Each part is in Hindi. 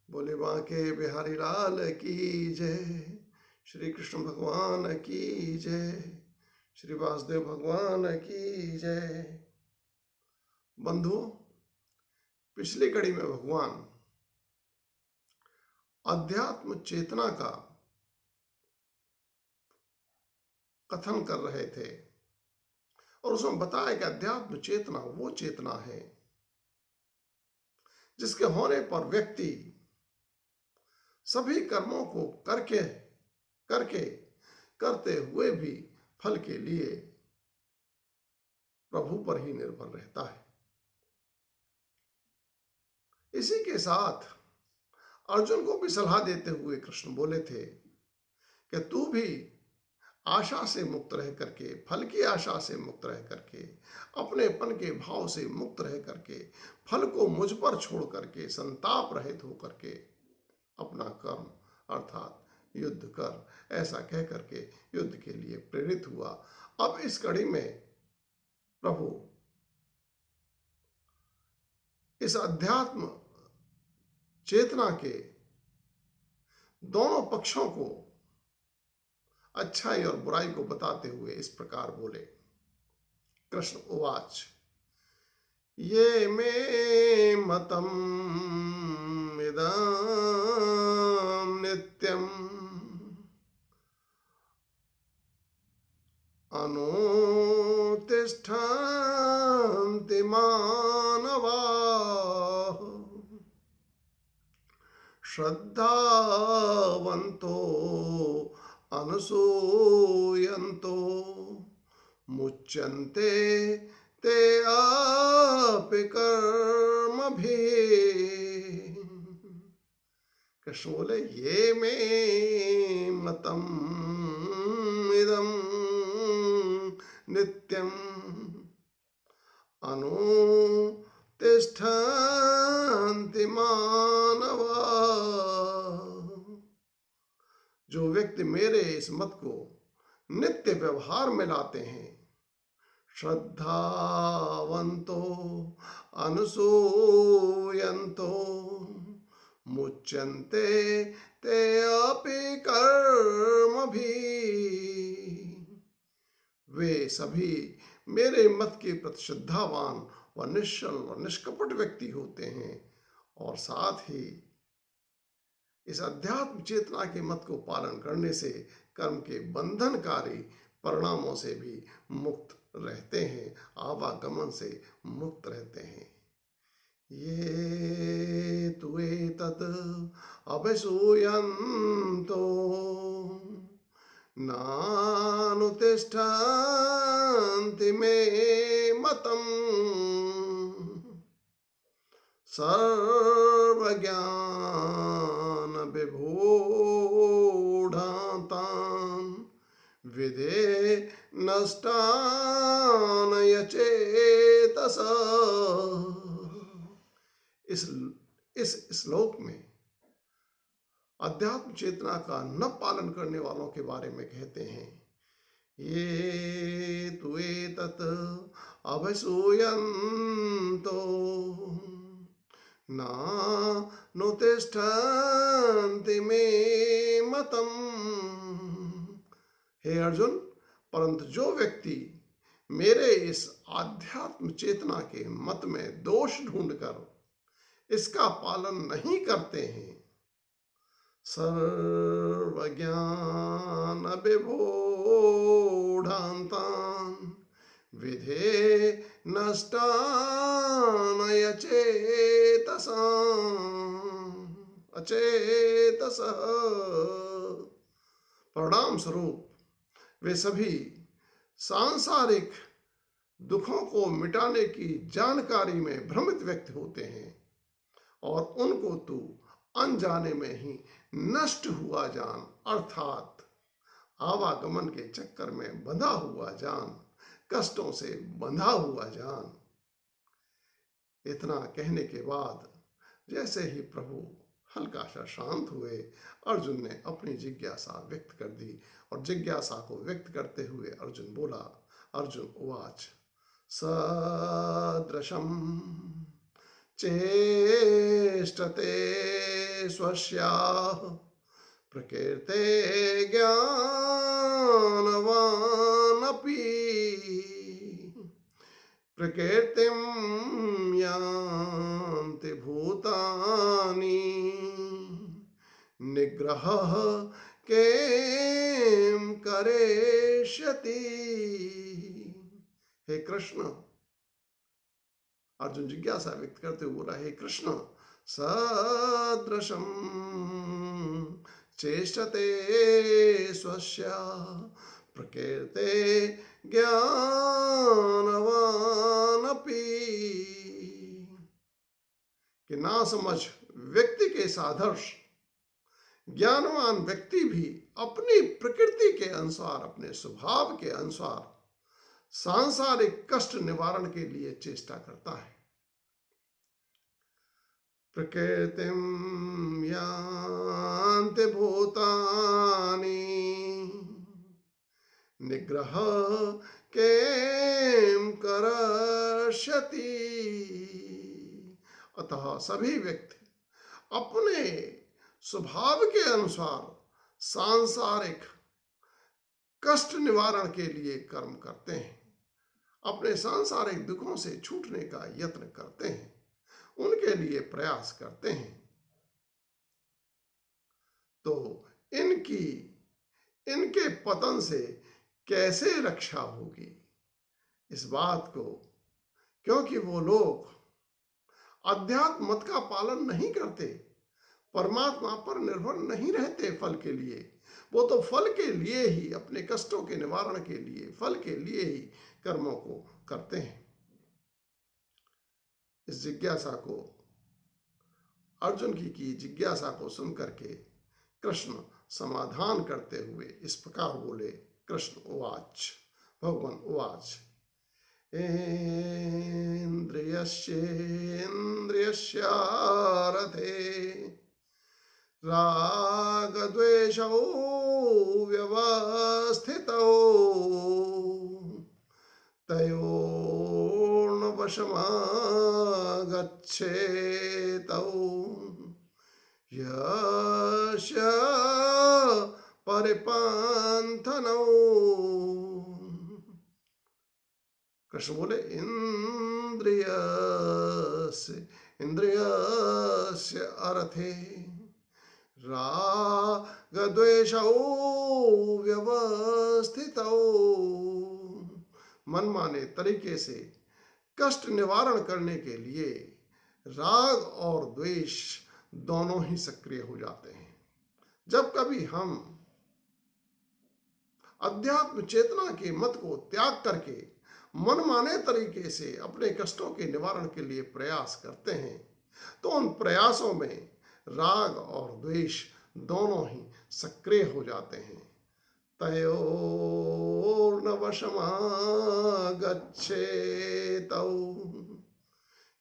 बोले बांके बिहारी लाल की जय। श्री कृष्ण भगवान की जय। श्री वासुदेव भगवान की जय। बंधुओं, पिछली कड़ी में भगवान अध्यात्म चेतना का कथन कर रहे थे और उसमें बताया कि अध्यात्म चेतना वो चेतना है जिसके होने पर व्यक्ति सभी कर्मों को करके करते हुए भी फल के लिए प्रभु पर ही निर्भर रहता है। इसी के साथ अर्जुन को भी सलाह देते हुए कृष्ण बोले थे कि तू भी आशा से मुक्त रह करके, फल की आशा से मुक्त रह करके, अपनेपन के भाव से मुक्त रह करके, फल को मुझ पर छोड़ करके, संताप रहित होकर के अपना कर्म अर्थात युद्ध कर, ऐसा कह करके युद्ध के लिए प्रेरित हुआ। अब इस कड़ी में प्रभु इस अध्यात्म चेतना के दोनों पक्षों को, अच्छाई और बुराई को बताते हुए इस प्रकार बोले। कृष्ण उवाच ये मे मतम इदं नित्यम् अनुतिष्ठन्ति मानवाः श्रद्धावन्तो अनुसूयन्तो मुच्यन्ते ते अपि कर्मभिः। कृष्ण बोले ये मे मतम इदं नित्यम् अनुतिष्ठन्ति मानवाः। जो व्यक्ति मेरे इस मत को नित्य व्यवहार में लाते हैं, श्रद्धावंतो अनुसूयन्तो मुच्यन्ते ते अपि कर्मभिः। वे सभी मेरे मत के प्रति श्रद्धावान व निश्चल व निष्कपट व्यक्ति होते हैं और साथ ही इस अध्यात्म चेतना के मत को पालन करने से कर्म के बंधनकारी परिणामों से भी मुक्त रहते हैं, आवागमन से मुक्त रहते हैं। ये तु एतत् अभिसूयन्तो नानुतिष्ठन्ति मे मतम् सर्वज्ञान विभूढातान् विदे नष्टान यचेतस। इस श्लोक में अध्यात्म चेतना का न पालन करने वालों के बारे में कहते हैं ये तु एतत् अभिसूयन्तो नानुतिष्ठन्ति मे मतम्। हे अर्जुन, परंतु जो व्यक्ति मेरे इस आध्यात्म चेतना के मत में दोष ढूंढकर इसका पालन नहीं करते हैं, सर्वज्ञान विभूढातान् विधे नष्टान अचेतस। परिणाम स्वरूप वे सभी सांसारिक दुखों को मिटाने की जानकारी में भ्रमित व्यक्ति होते हैं और उनको तू अनजाने में ही नष्ट हुआ जान अर्थात आवागमन के चक्कर में बंधा हुआ जान, कष्टों से बंधा हुआ जान। इतना कहने के बाद जैसे ही प्रभु हल्का सा शांत हुए, अर्जुन ने अपनी जिज्ञासा व्यक्त कर दी और जिज्ञासा को व्यक्त करते हुए अर्जुन बोला। अर्जुन उवाच सदृशं चेष्टते स्वस्याः प्रकृते ज्ञानवानपि प्रकृतिं यान्ति भूतानि निग्रहः किं करिष्यति। हे कृष्ण, अर्जुन जिज्ञासा व्यक्त करते हुए बोला, हे कृष्ण, सदृशं चेष्टते स्वस्य प्रकृते ज्ञानवानपि। कि ना समझ व्यक्ति के सादृश ज्ञानवान व्यक्ति भी अपनी प्रकृति के अनुसार, अपने स्वभाव के अनुसार सांसारिक कष्ट निवारण के लिए चेष्टा करता है। प्रकृतिं यान्ति भूतानि निग्रह किं करिष्यति। अतः सभी व्यक्ति अपने स्वभाव के अनुसार सांसारिक कष्ट निवारण के लिए कर्म करते हैं, अपने सांसारिक दुखों से छूटने का यत्न करते हैं, उनके लिए प्रयास करते हैं। तो इनके पतन से कैसे रक्षा होगी, इस बात को, क्योंकि वो लोग अध्यात्म मत का पालन नहीं करते, परमात्मा पर निर्भर नहीं रहते फल के लिए, वो तो फल के लिए ही, अपने कष्टों के निवारण के लिए, फल के लिए ही कर्मों को करते हैं। इस जिज्ञासा को, अर्जुन की जिज्ञासा को सुनकर के कृष्ण समाधान करते हुए इस प्रकार बोले। कृष्ण उवाच, भगवान उवाच, इन्द्रियस्येन्द्रियस्यारथे रागद्वेषौ व्यवस्थितौ तयोर्नवशमागच्छेतौ यस्य परिपन्थनौ। कृष्ण बोले, इंद्रियस्य अर्थे रागद्वेषौ व्यवस्थितौ, मनमाने तरीके से कष्ट निवारण करने के लिए राग और द्वेष दोनों ही सक्रिय हो जाते हैं। जब कभी हम अध्यात्म चेतना के मत को त्याग करके मनमाने तरीके से अपने कष्टों के निवारण के लिए प्रयास करते हैं, तो उन प्रयासों में राग और द्वेष दोनों ही सक्रिय हो जाते हैं। तयोर्नवशमागच्छेतौ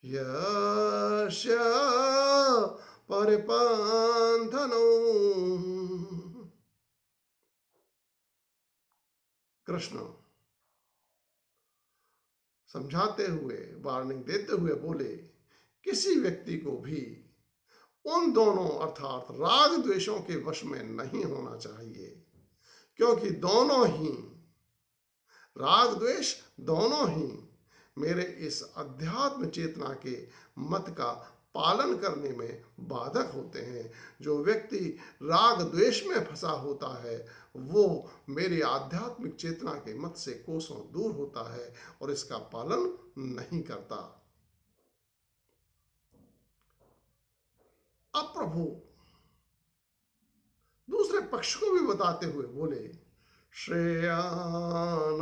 यस्य परिपन्थनौ। कृष्ण समझाते हुए, वार्निंग देते हुए बोले, किसी व्यक्ति को भी उन दोनों अर्थात राग द्वेषों के वश में नहीं होना चाहिए, क्योंकि दोनों ही, राग द्वेष दोनों ही मेरे इस अध्यात्म चेतना के मत का पालन करने में बाधक होते हैं। जो व्यक्ति राग द्वेष में फंसा होता है वो मेरी आध्यात्मिक चेतना के मत से कोसों दूर होता है और इसका पालन नहीं करता। अब प्रभु दूसरे पक्ष को भी बताते हुए बोले, श्रेयान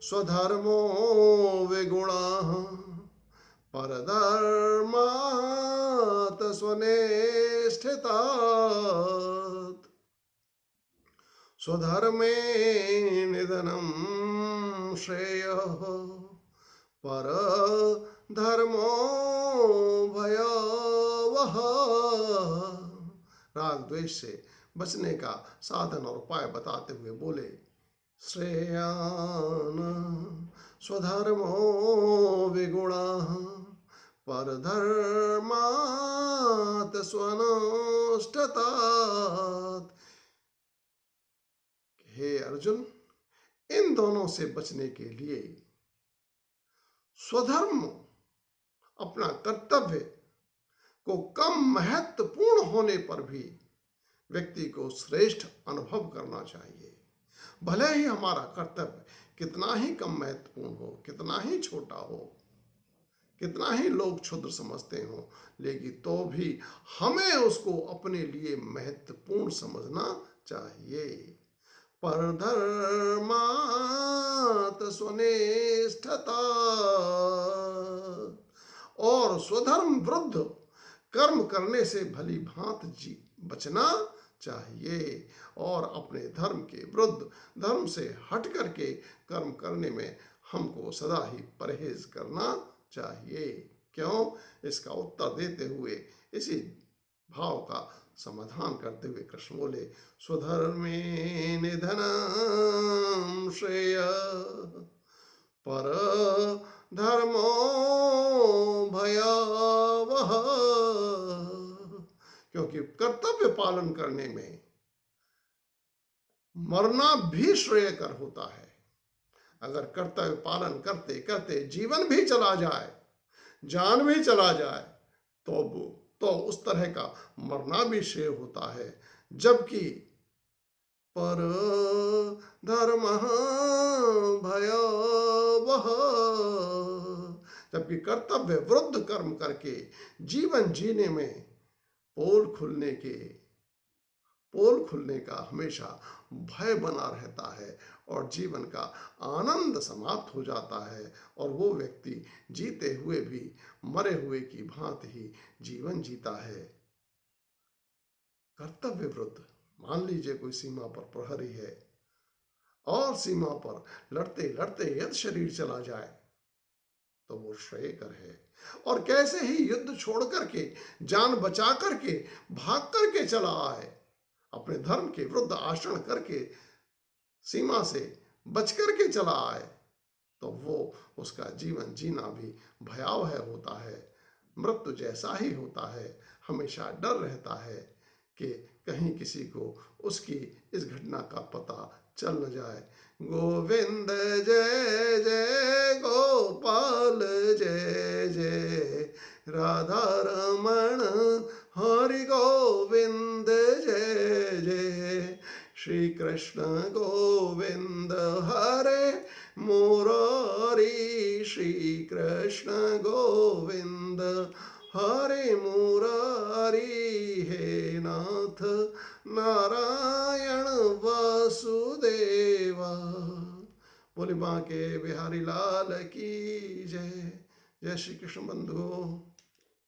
स्वधर्मो विगुणः परधर्मात् स्वनिष्ठितात् स्वधर्मे निधनं श्रेयः परधर्मो भयावह। राग द्वेष से बचने का साधन और उपाय बताते हुए बोले, श्रेयान स्वधर्मो विगुणः परधर्मात् स्वनुष्ठतात्। हे अर्जुन, इन दोनों से बचने के लिए स्वधर्म, अपना कर्तव्य को कम महत्वपूर्ण होने पर भी व्यक्ति को श्रेष्ठ अनुभव करना चाहिए। भले ही हमारा कर्तव्य कितना ही कम महत्वपूर्ण हो, कितना ही छोटा हो, कितना ही लोग क्षुद्र समझते हो, लेकिन तो भी हमें उसको अपने लिए महत्वपूर्ण समझना चाहिए। परधर्मात् स्वनिष्ठता, और स्वधर्म विरुद्ध कर्म करने से भली भांति जी बचना चाहिए, और अपने धर्म के विरुद्ध, धर्म से हट करके कर्म करने में हमको सदा ही परहेज करना चाहिए। क्यों? इसका उत्तर देते हुए, इसी भाव का समाधान करते हुए कृष्ण बोले, स्वधर्मे निधनम श्रेय पर धर्मो भयावह। क्योंकि कर्तव्य पालन करने में मरना भी श्रेयकर होता है। अगर कर्तव्य पालन करते करते जीवन भी चला जाए, जान भी चला जाए, तो उस तरह का मरना भी श्रेय होता है। जबकि पर धर्म भयावह, जबकि कर्तव्य विरुद्ध कर्म करके जीवन जीने में पोल खुलने का हमेशा भय बना रहता है, और जीवन का आनंद समाप्त हो जाता है, और वो व्यक्ति जीते हुए भी मरे हुए की भांति ही जीवन जीता है। कर्तव्य विरुद्ध, मान लीजिए कोई सीमा पर प्रहरी है और सीमा पर लड़ते लड़ते यदि शरीर चला जाए तो वो श्रेयकर है। और कैसे ही युद्ध छोड़ करके, जान बचा करके, भाग करके चला आए, अपने धर्म के विरुद्ध आचरण करके सीमा से बच करके चला आए, तो वो उसका जीवन जीना भी भयावह होता है, मृत्यु जैसा ही होता है। हमेशा डर रहता है कि कहीं किसी को उसकी इस घटना का पता चल न जाए। गोविंद जय जय गोपाल जय जय, राधा रमण हरि गोविंद जय जय, श्री कृष्ण गोविंद हरे मुरारी, श्री कृष्ण गोविंद हरे मुरारी, हे नाथ नारायण वासुदेवा। बोले बांके बिहारी लाल की जय। जय श्री कृष्ण बंधु।